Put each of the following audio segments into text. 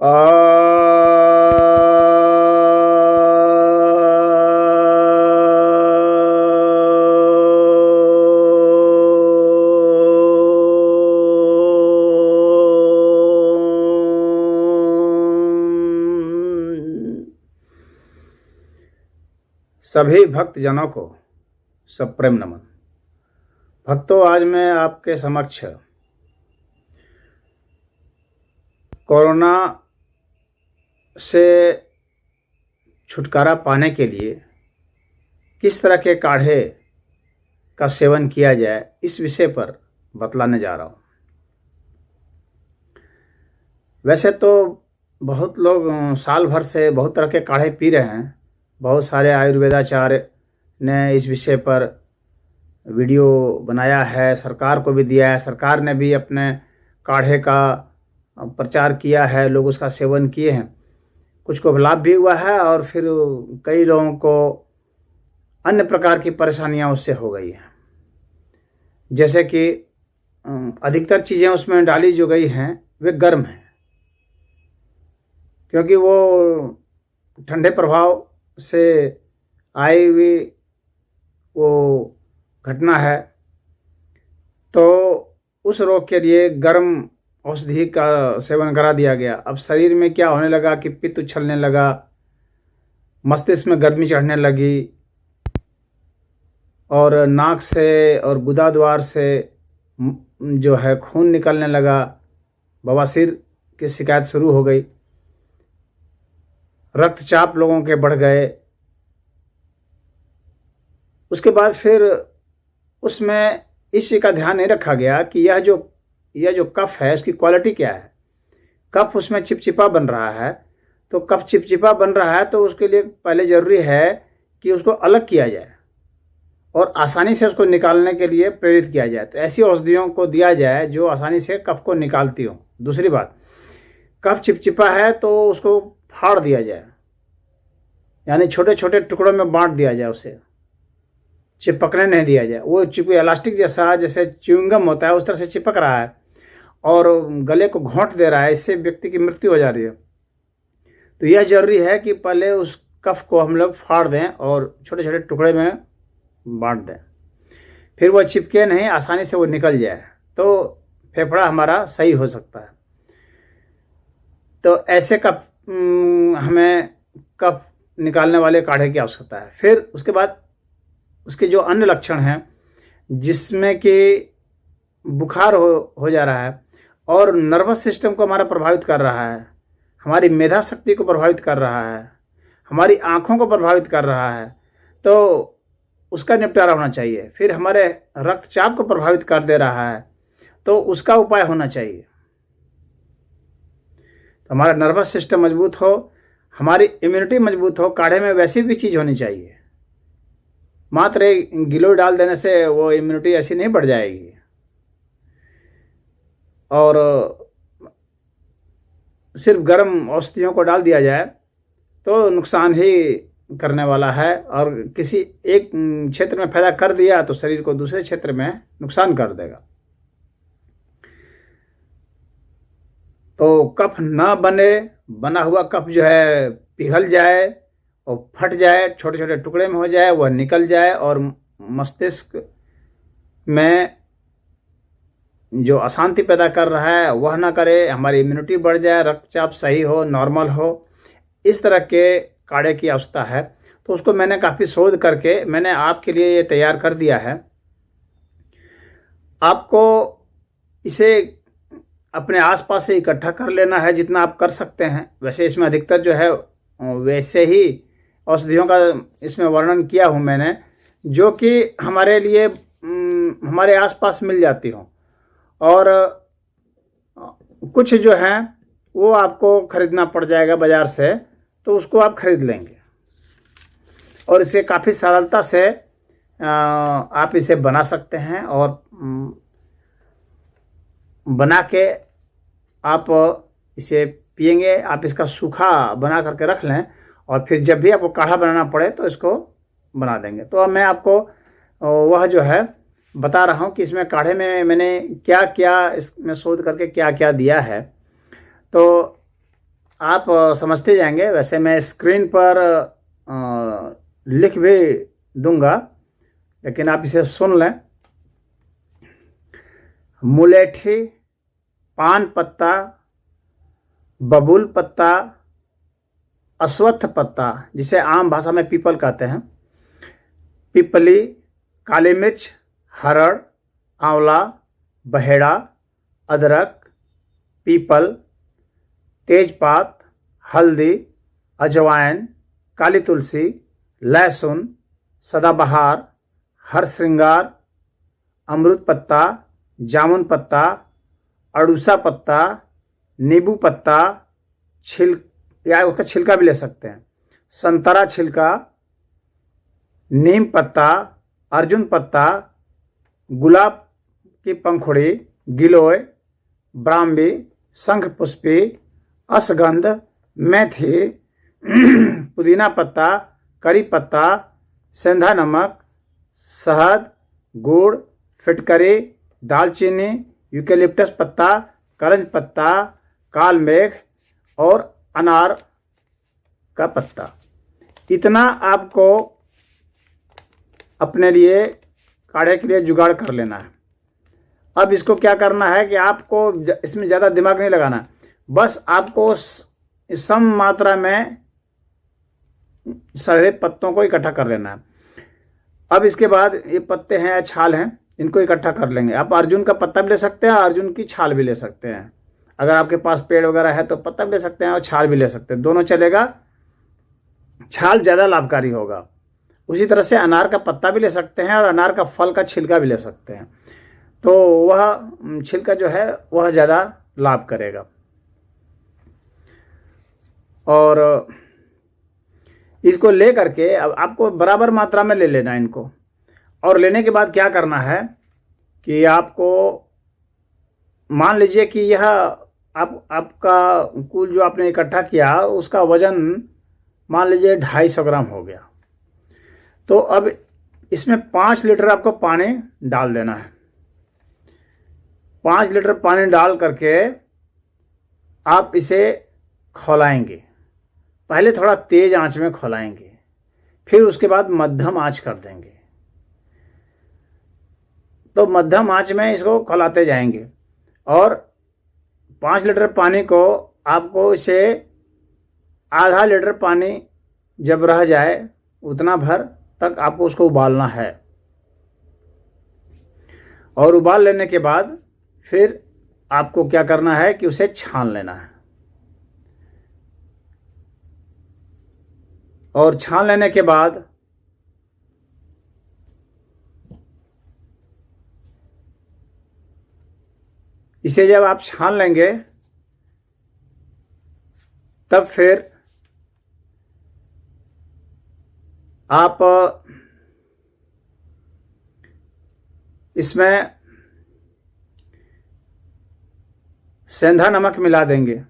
सभी भक्त जनों को सब प्रेम नमन। भक्तों, आज मैं आपके समक्ष कोरोना से छुटकारा पाने के लिए किस तरह के काढ़े का सेवन किया जाए, इस विषय पर बतलाने जा रहा हूँ। वैसे तो बहुत लोग साल भर से बहुत तरह के काढ़े पी रहे हैं। बहुत सारे आयुर्वेदाचार्य ने इस विषय पर वीडियो बनाया है, सरकार को भी दिया है। सरकार ने भी अपने काढ़े का प्रचार किया है, लोग उसका सेवन किए हैं। कुछ को लाभ भी हुआ है और फिर कई लोगों को अन्य प्रकार की परेशानियां उससे हो गई हैं। जैसे कि अधिकतर चीज़ें उसमें डाली जो गई हैं वे गर्म हैं, क्योंकि वो ठंडे प्रभाव से आई हुई वो घटना है। तो उस रोग के लिए गर्म औषधि का सेवन करा दिया गया। अब शरीर में क्या होने लगा कि पित्त उछलने लगा, मस्तिष्क में गर्मी चढ़ने लगी और नाक से और गुदा द्वार से जो है खून निकलने लगा। बवासीर की शिकायत शुरू हो गई। रक्तचाप लोगों के बढ़ गए। उसके बाद फिर उसमें इस चीज़ का ध्यान नहीं रखा गया कि यह जो कफ है उसकी क्वालिटी क्या है। कफ उसमें चिपचिपा बन रहा है, तो कफ चिपचिपा बन रहा है तो उसके लिए पहले ज़रूरी है कि उसको अलग किया जाए और आसानी से उसको निकालने के लिए प्रेरित किया जाए। तो ऐसी औषधियों को दिया जाए जो आसानी से कफ को निकालती हो। दूसरी बात, कफ चिपचिपा है तो उसको फाड़ दिया जाए, यानी छोटे छोटे टुकड़ों में बांट दिया जाए, उसे चिपकने नहीं दिया जाए। वो इलास्टिक जैसा, जैसे च्युइंगम होता है उस तरह से चिपक रहा है और गले को घोंट दे रहा है, इससे व्यक्ति की मृत्यु हो जा रही है। तो यह जरूरी है कि पहले उस कफ को हम लोग फाड़ दें और छोटे छोटे टुकड़े में बांट दें, फिर वो चिपके नहीं, आसानी से वो निकल जाए, तो फेफड़ा हमारा सही हो सकता है। तो ऐसे कफ हमें कफ निकालने वाले काढ़े की आवश्यकता है। फिर उसके बाद उसके जो अन्य लक्षण हैं, जिसमें कि बुखार हो जा रहा है और नर्वस सिस्टम को हमारा प्रभावित कर रहा है, हमारी मेधा शक्ति को प्रभावित कर रहा है, हमारी आँखों को प्रभावित कर रहा है, तो उसका निपटारा होना चाहिए। फिर हमारे रक्तचाप को प्रभावित कर दे रहा है, तो उसका उपाय होना चाहिए। तो हमारा नर्वस सिस्टम मजबूत हो, हमारी इम्यूनिटी मजबूत हो, काढ़े में वैसी भी चीज़ होनी चाहिए। मात्र गिलोय डाल देने से वो इम्यूनिटी ऐसी नहीं बढ़ जाएगी और सिर्फ गर्म औषधियों को डाल दिया जाए तो नुकसान ही करने वाला है। और किसी एक क्षेत्र में फायदा कर दिया तो शरीर को दूसरे क्षेत्र में नुकसान कर देगा। तो कफ ना बने, बना हुआ कफ जो है पिघल जाए और फट जाए, छोटे छोटे टुकड़े में हो जाए, वह निकल जाए और मस्तिष्क में जो अशांति पैदा कर रहा है वह ना करे, हमारी इम्यूनिटी बढ़ जाए, रक्तचाप सही हो, नॉर्मल हो। इस तरह के काढ़े की आवश्यकता है। तो उसको मैंने काफ़ी शोध करके मैंने आपके लिए ये तैयार कर दिया है। आपको इसे अपने आसपास से इकट्ठा कर लेना है जितना आप कर सकते हैं। वैसे इसमें अधिकतर जो है वैसे ही औषधियों का इसमें वर्णन किया हूँ मैंने, जो कि हमारे लिए हमारे आसपास मिल जाती हो, और कुछ जो है वो आपको खरीदना पड़ जाएगा बाज़ार से, तो उसको आप खरीद लेंगे और इसे काफ़ी सरलता से आप इसे बना सकते हैं और बना के आप इसे पिएंगे। आप इसका सूखा बना करके रख लें और फिर जब भी आपको काढ़ा बनाना पड़े तो इसको बना देंगे। तो अब मैं आपको वह जो है बता रहा हूँ कि इसमें काढ़े में मैंने क्या क्या इसमें शोध करके क्या क्या दिया है। तो आप समझते जाएंगे। वैसे मैं स्क्रीन पर लिख भी दूंगा, लेकिन आप इसे सुन लें। मुलेठी, पान पत्ता, बबूल पत्ता, अश्वत्थ पत्ता जिसे आम भाषा में पीपल कहते हैं, पिपली, काली मिर्च, हरड़, आंवला, बहेड़ा, अदरक, पीपल, तेजपात, हल्दी, अजवाइन, काली तुलसी, लहसुन, सदाबहार, हरश्रृंगार, अमरूद पत्ता, जामुन पत्ता, अड़ूसा पत्ता, नींबू पत्ता, या उसका छिलका भी ले सकते हैं, संतरा छिलका, नीम पत्ता, अर्जुन पत्ता, गुलाब की पंखुड़ी, गिलोय, ब्राह्मी, शंख पुष्पी, अश्वगंध, मेथी, पुदीना पत्ता, करी पत्ता, सेंधा नमक, शहद, गुड़, फिटकरी, दालचीनी, यूकेलिप्टस पत्ता, करंज पत्ता, काल मेघ और अनार का पत्ता। इतना आपको अपने लिए काढ़े के लिए जुगाड़ कर लेना है। अब इसको क्या करना है कि आपको इसमें ज़्यादा दिमाग नहीं लगाना, बस आपको सम मात्रा में सारे पत्तों को इकट्ठा कर लेना है। अब इसके बाद ये पत्ते हैं या छाल हैं, इनको इकट्ठा कर लेंगे। आप अर्जुन का पत्ता भी ले सकते हैं, अर्जुन की छाल भी ले सकते हैं। अगर आपके पास पेड़ वगैरह है तो पत्ता भी ले सकते हैं और छाल भी ले सकते हैं, दोनों चलेगा। छाल ज़्यादा लाभकारी होगा। उसी तरह से अनार का पत्ता भी ले सकते हैं और अनार का फल का छिलका भी ले सकते हैं, तो वह छिलका जो है वह ज़्यादा लाभ करेगा। और इसको ले करके अब आपको बराबर मात्रा में ले लेना है इनको। और लेने के बाद क्या करना है कि आपको मान लीजिए कि यह आपका कुल जो आपने इकट्ठा किया उसका वजन मान लीजिए 250 ग्राम हो गया। तो अब इसमें 5 लीटर आपको पानी डाल देना है। 5 लीटर पानी डाल करके आप इसे खौलाएंगे। पहले थोड़ा तेज आंच में खौलाएंगे, फिर उसके बाद मध्यम आंच कर देंगे। तो मध्यम आंच में इसको खौलाते जाएंगे और 5 लीटर पानी को आपको इसे आधा लीटर पानी जब रह जाए उतना भर तक आपको उसको उबालना है। और उबाल लेने के बाद फिर आपको क्या करना है कि उसे छान लेना है। और छान लेने के बाद इसे जब आप छान लेंगे तब फिर आप इसमें सेंधा नमक मिला देंगे।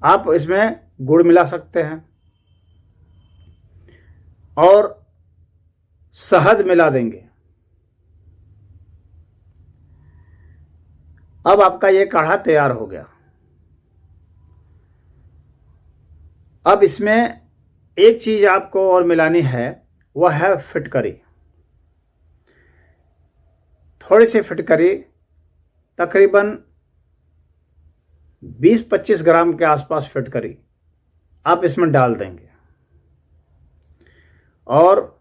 आप इसमें गुड़ मिला सकते हैं और शहद मिला देंगे। अब आपका ये काढ़ा तैयार हो गया। अब इसमें एक चीज आपको और मिलानी है, वह है फिटकरी। थोड़ी सी फिटकरी तकरीबन 20-25 ग्राम के आसपास फिटकरी आप इसमें डाल देंगे और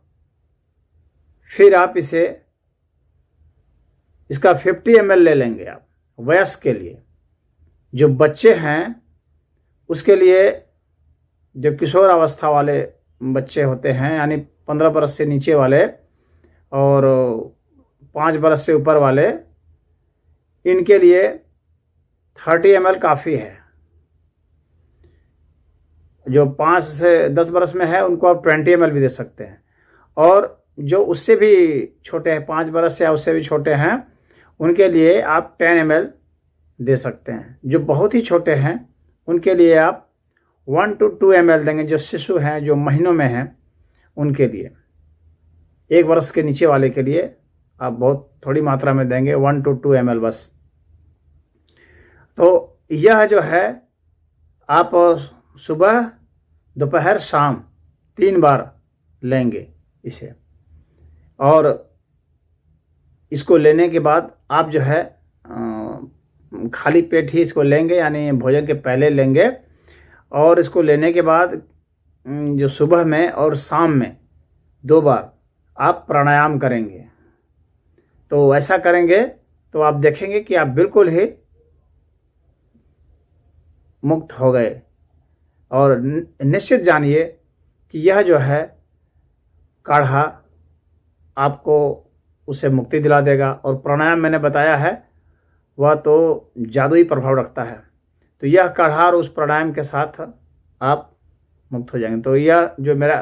फिर आप इसका 50 ml ले लेंगे आप वयस्क के लिए। जो बच्चे हैं उसके लिए, जो किशोर अवस्था वाले बच्चे होते हैं यानी 15 बरस से नीचे वाले और 5 बरस से ऊपर वाले, इनके लिए 30 ml काफ़ी है। जो 5 से 10 बरस में है उनको आप 20 ml भी दे सकते हैं। और जो उससे भी छोटे हैं, 5 बरस या उससे भी छोटे हैं, उनके लिए आप 10 ml दे सकते हैं। जो बहुत ही छोटे हैं उनके लिए आप 1 to 2 ml देंगे। जो शिशु हैं, जो महीनों में हैं, उनके लिए 1 वर्ष के नीचे वाले के लिए आप बहुत थोड़ी मात्रा में देंगे, 1 to 2 ml बस। तो यह जो है आप सुबह दोपहर शाम 3 बार लेंगे इसे। और इसको लेने के बाद आप जो है खाली पेट ही इसको लेंगे, यानी भोजन के पहले लेंगे। और इसको लेने के बाद जो सुबह में और शाम में 2 बार आप प्राणायाम करेंगे। तो ऐसा करेंगे तो आप देखेंगे कि आप बिल्कुल ही मुक्त हो गए। और निश्चित जानिए कि यह जो है काढ़ा आपको उससे मुक्ति दिला देगा। और प्राणायाम मैंने बताया है वह तो जादुई प्रभाव रखता है। तो यह काढ़ा और उस प्राणायाम के साथ आप मुक्त हो जाएंगे। तो यह जो मेरा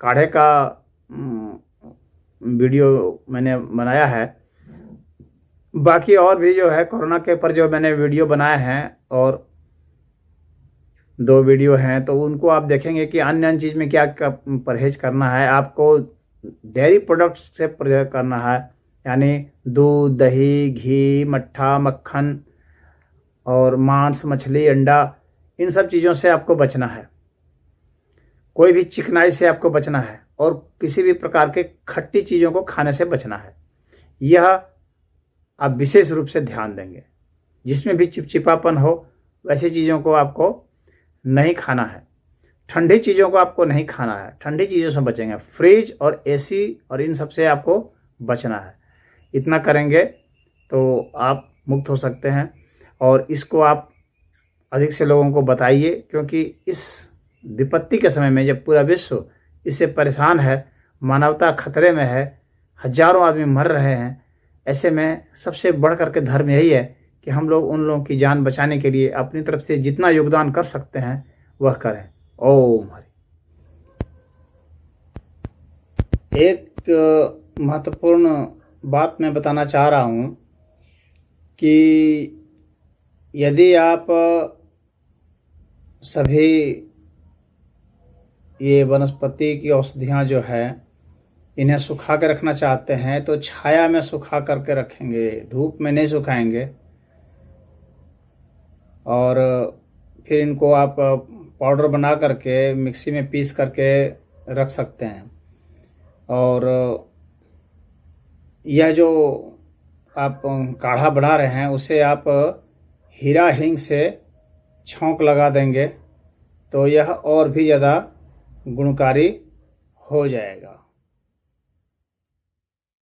काढ़े का वीडियो मैंने बनाया है, बाकी और भी जो है कोरोना के ऊपर जो मैंने वीडियो बनाए हैं और 2 वीडियो हैं, तो उनको आप देखेंगे कि अन्य चीज़ में क्या परहेज करना है। आपको डेयरी प्रोडक्ट्स से परहेज करना है, यानी दूध, दही, घी, मट्ठा, मक्खन और मांस, मछली, अंडा, इन सब चीज़ों से आपको बचना है। कोई भी चिकनाई से आपको बचना है और किसी भी प्रकार के खट्टी चीज़ों को खाने से बचना है। यह आप विशेष रूप से ध्यान देंगे। जिसमें भी चिपचिपापन हो वैसी चीज़ों को आपको नहीं खाना है। ठंडी चीज़ों को आपको नहीं खाना है, ठंडी चीज़ों से बचेंगे। फ्रिज और एसी और इन सब से आपको बचना है। इतना करेंगे तो आप मुक्त हो सकते हैं। और इसको आप अधिक से लोगों को बताइए, क्योंकि इस विपत्ति के समय में जब पूरा विश्व इससे परेशान है, मानवता खतरे में है, हजारों आदमी मर रहे हैं, ऐसे में सबसे बढ़ करके धर्म यही है कि हम लोग उन लोगों की जान बचाने के लिए अपनी तरफ से जितना योगदान कर सकते हैं वह करें। ओम हरि। एक महत्वपूर्ण बात मैं बताना चाह रहा हूँ कि यदि आप सभी ये वनस्पति की औषधियाँ जो है इन्हें सुखा कर रखना चाहते हैं तो छाया में सुखा करके रखेंगे, धूप में नहीं सुखाएंगे। और फिर इनको आप पाउडर बना करके मिक्सी में पीस करके रख सकते हैं। और यह जो आप काढ़ा बना रहे हैं उसे आप हीरा हींग से छौंक लगा देंगे तो यह और भी ज़्यादा गुणकारी हो जाएगा।